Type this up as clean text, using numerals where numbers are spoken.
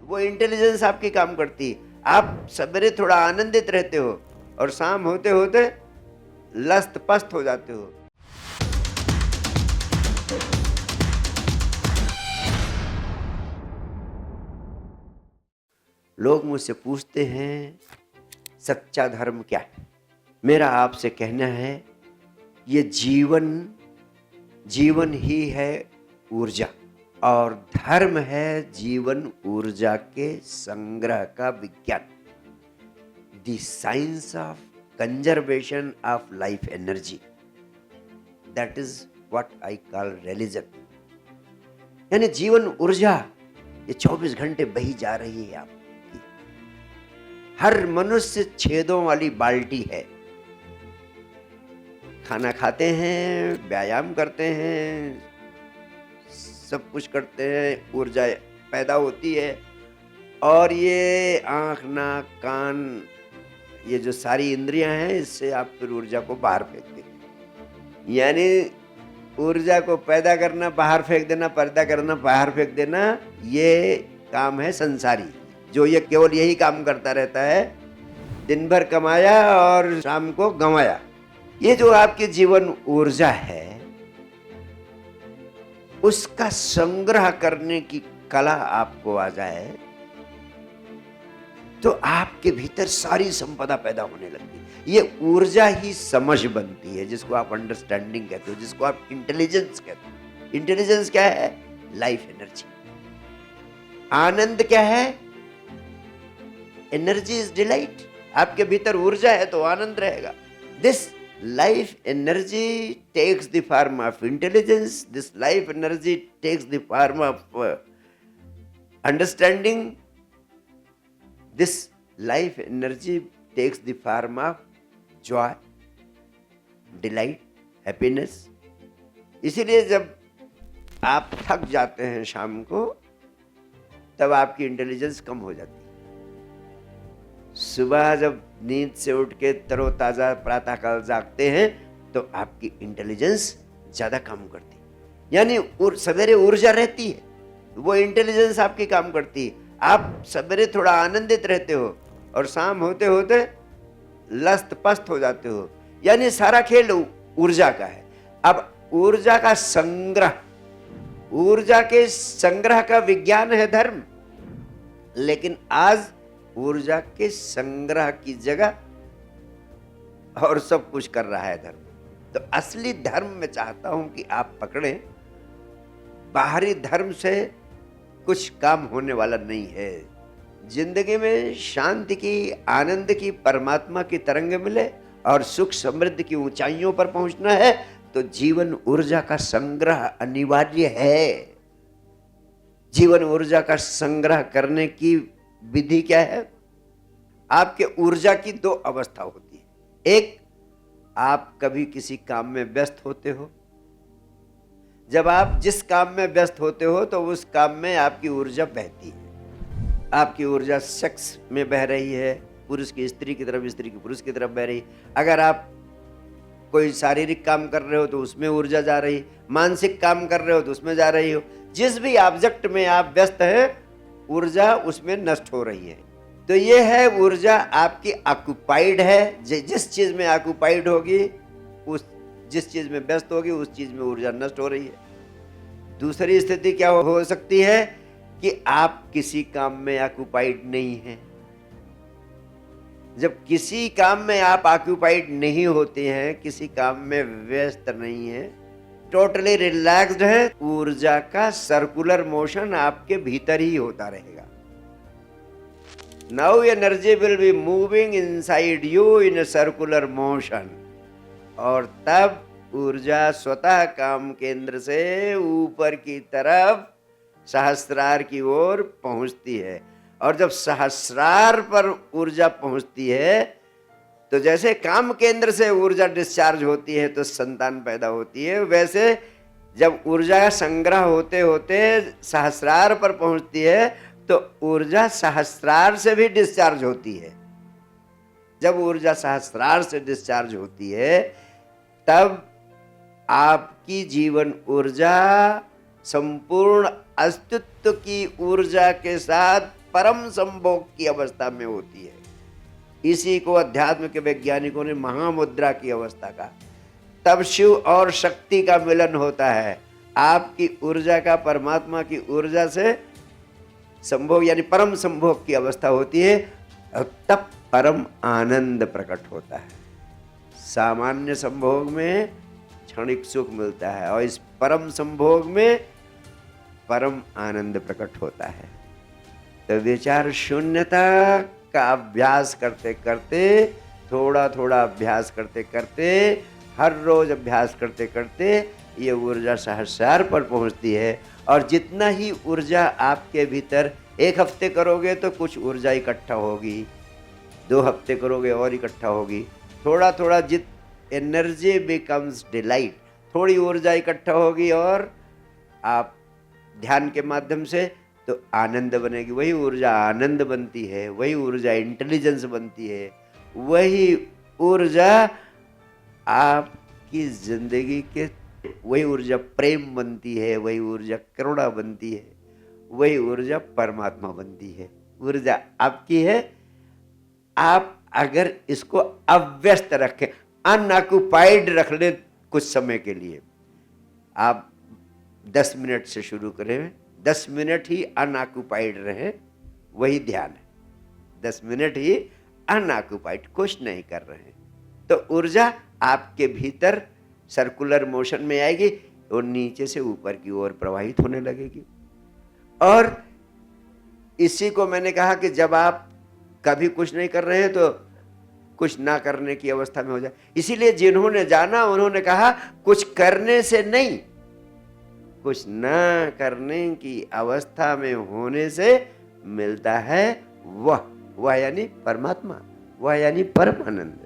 वो इंटेलिजेंस आपकी काम करती है। आप सवेरे थोड़ा आनंदित रहते हो और शाम होते होते लस्त पस्त हो जाते हो। लोग मुझसे पूछते हैं सच्चा धर्म क्या है? मेरा आपसे कहना है ये जीवन ही है ऊर्जा, और धर्म है जीवन ऊर्जा के संग्रह का विज्ञान। The science of conservation of life energy, that is what I call religion. यानी जीवन ऊर्जा ये 24 घंटे बही जा रही है आपकी। हर मनुष्य छेदों वाली बाल्टी है। खाना खाते हैं, व्यायाम करते हैं, सब कुछ करते हैं, ऊर्जा पैदा होती है, और ये आँख, नाक, कान, ये जो सारी इंद्रियां हैं, इससे आप फिर ऊर्जा को बाहर फेंक देते। यानी ऊर्जा को पैदा करना, बाहर फेंक देना, पैदा करना, बाहर फेंक देना, ये काम है संसारी, जो ये केवल यही काम करता रहता है। दिन भर कमाया और शाम को गंवाया। ये जो आपकी जीवन ऊर्जा है, उसका संग्रह करने की कला आपको आ जाए तो आपके भीतर सारी संपदा पैदा होने लगती है। ये ऊर्जा ही समझ बनती है, जिसको आप अंडरस्टैंडिंग कहते हो, जिसको आप इंटेलिजेंस कहते हो। इंटेलिजेंस क्या है? Life energy. आनंद क्या है? Energy is delight. आपके भीतर ऊर्जा है तो आनंद रहेगा। This life energy takes the form of intelligence. This life energy takes the form of understanding. This life energy takes the form of joy, delight, happiness. इसीलिए जब आप थक जाते हैं शाम को, तब आपकी इंटेलिजेंस कम हो जाती है। सुबह जब नींद से उठ के तरोताजा प्रातःकाल जागते हैं तो आपकी इंटेलिजेंस ज्यादा काम करती है। यानी सवेरे ऊर्जा रहती है, वो इंटेलिजेंस आपकी काम करती है। आप सवेरे थोड़ा आनंदित रहते हो और शाम होते होते लस्त पस्त हो जाते हो। यानी सारा खेल ऊर्जा का है। अब ऊर्जा का संग्रह, ऊर्जा के संग्रह का विज्ञान है धर्म। लेकिन आज ऊर्जा के संग्रह की जगह और सब कुछ कर रहा है धर्म। तो असली धर्म मैं चाहता हूं कि आप पकड़ें। बाहरी धर्म से कुछ काम होने वाला नहीं है। जिंदगी में शांति की, आनंद की, परमात्मा की तरंग मिले और सुख समृद्धि की ऊंचाइयों पर पहुंचना है तो जीवन ऊर्जा का संग्रह अनिवार्य है। जीवन ऊर्जा का संग्रह करने की विधि क्या है? आपके ऊर्जा की दो अवस्था होती है। एक, आप कभी किसी काम में व्यस्त होते हो। जब आप जिस काम में व्यस्त होते हो तो उस काम में आपकी ऊर्जा बहती है। आपकी ऊर्जा सेक्स में बह रही है, पुरुष की स्त्री की तरफ, स्त्री की पुरुष की तरफ बह रही। अगर आप कोई शारीरिक काम कर रहे हो तो उसमें ऊर्जा जा रही, मानसिक काम कर रहे हो तो उसमें जा रही हो। जिस भी ऑब्जेक्ट में आप व्यस्त हैं, ऊर्जा उसमें नष्ट हो रही है। तो ये है ऊर्जा आपकी ऑक्युपाइड है। जिस चीज में ऑक्युपाइड होगी, उस जिस चीज में व्यस्त होगी, उस चीज में ऊर्जा नष्ट हो रही है। दूसरी स्थिति क्या हो सकती है कि आप किसी काम में ऑक्युपाइड नहीं हैं। जब किसी काम में आप ऑक्युपाइड नहीं होते हैं, किसी काम में व्यस्त नहीं है, टोटली रिलैक्स्ड है, ऊर्जा का सर्कुलर मोशन आपके भीतर ही होता रहेगा। Now energy will be moving inside you in a circular motion. और तब ऊर्जा स्वतः काम केंद्र से ऊपर की तरफ सहस्रार की ओर पहुंचती है। और जब सहस्रार पर ऊर्जा पहुंचती है तो जैसे काम केंद्र से ऊर्जा डिस्चार्ज होती है तो संतान पैदा होती है, वैसे जब ऊर्जा का संग्रह होते होते सहस्रार पर पहुंचती है तो ऊर्जा सहस्रार से भी डिस्चार्ज होती है। जब ऊर्जा सहस्रार से डिस्चार्ज होती है तब आपकी जीवन ऊर्जा संपूर्ण अस्तित्व की ऊर्जा के साथ परम संभोग की अवस्था में होती है। इसी को अध्यात्म के वैज्ञानिकों ने महामुद्रा की अवस्था का। तब शिव और शक्ति का मिलन होता है, आपकी ऊर्जा का परमात्मा की ऊर्जा से संभोग यानी परम संभोग की अवस्था होती है, और तब परम आनंद प्रकट होता है। सामान्य संभोग में क्षणिक सुख मिलता है और इस परम संभोग में परम आनंद प्रकट होता है। तो विचार शून्यता का अभ्यास करते करते, थोड़ा थोड़ा अभ्यास करते करते, हर रोज अभ्यास करते करते ये ऊर्जा सहस्रार पर पहुंचती है। और जितना ही ऊर्जा आपके भीतर, एक हफ्ते करोगे तो कुछ ऊर्जा इकट्ठा होगी, 2 हफ्ते करोगे और इकट्ठा होगी, थोड़ा थोड़ा जित एनर्जी बिकम्स डिलाइट, थोड़ी ऊर्जा इकट्ठा होगी और आप ध्यान के माध्यम से तो आनंद बनेगी। वही ऊर्जा आनंद बनती है, वही ऊर्जा इंटेलिजेंस बनती है, वही ऊर्जा आपकी जिंदगी के, वही ऊर्जा प्रेम बनती है, वही ऊर्जा करुणा बनती है, वही ऊर्जा परमात्मा बनती है। ऊर्जा आपकी है, आप अगर इसको अव्यस्त रखें, अनऑक्युपाइड रख लें कुछ समय के लिए, आप 10 मिनट से शुरू करें, 10 मिनट ही अनऑक्युपाइड रहें, वही ध्यान है। 10 मिनट ही अनऑक्युपाइड, कुछ नहीं कर रहे हैं, तो ऊर्जा आपके भीतर सर्कुलर मोशन में आएगी और नीचे से ऊपर की ओर प्रवाहित होने लगेगी। और इसी को मैंने कहा कि जब आप कभी कुछ नहीं कर रहे हैं तो कुछ ना करने की अवस्था में हो जाए। इसीलिए जिन्होंने जाना उन्होंने कहा कुछ करने से नहीं, कुछ ना करने की अवस्था में होने से मिलता है वह यानी परमात्मा, वह यानी परमानंद।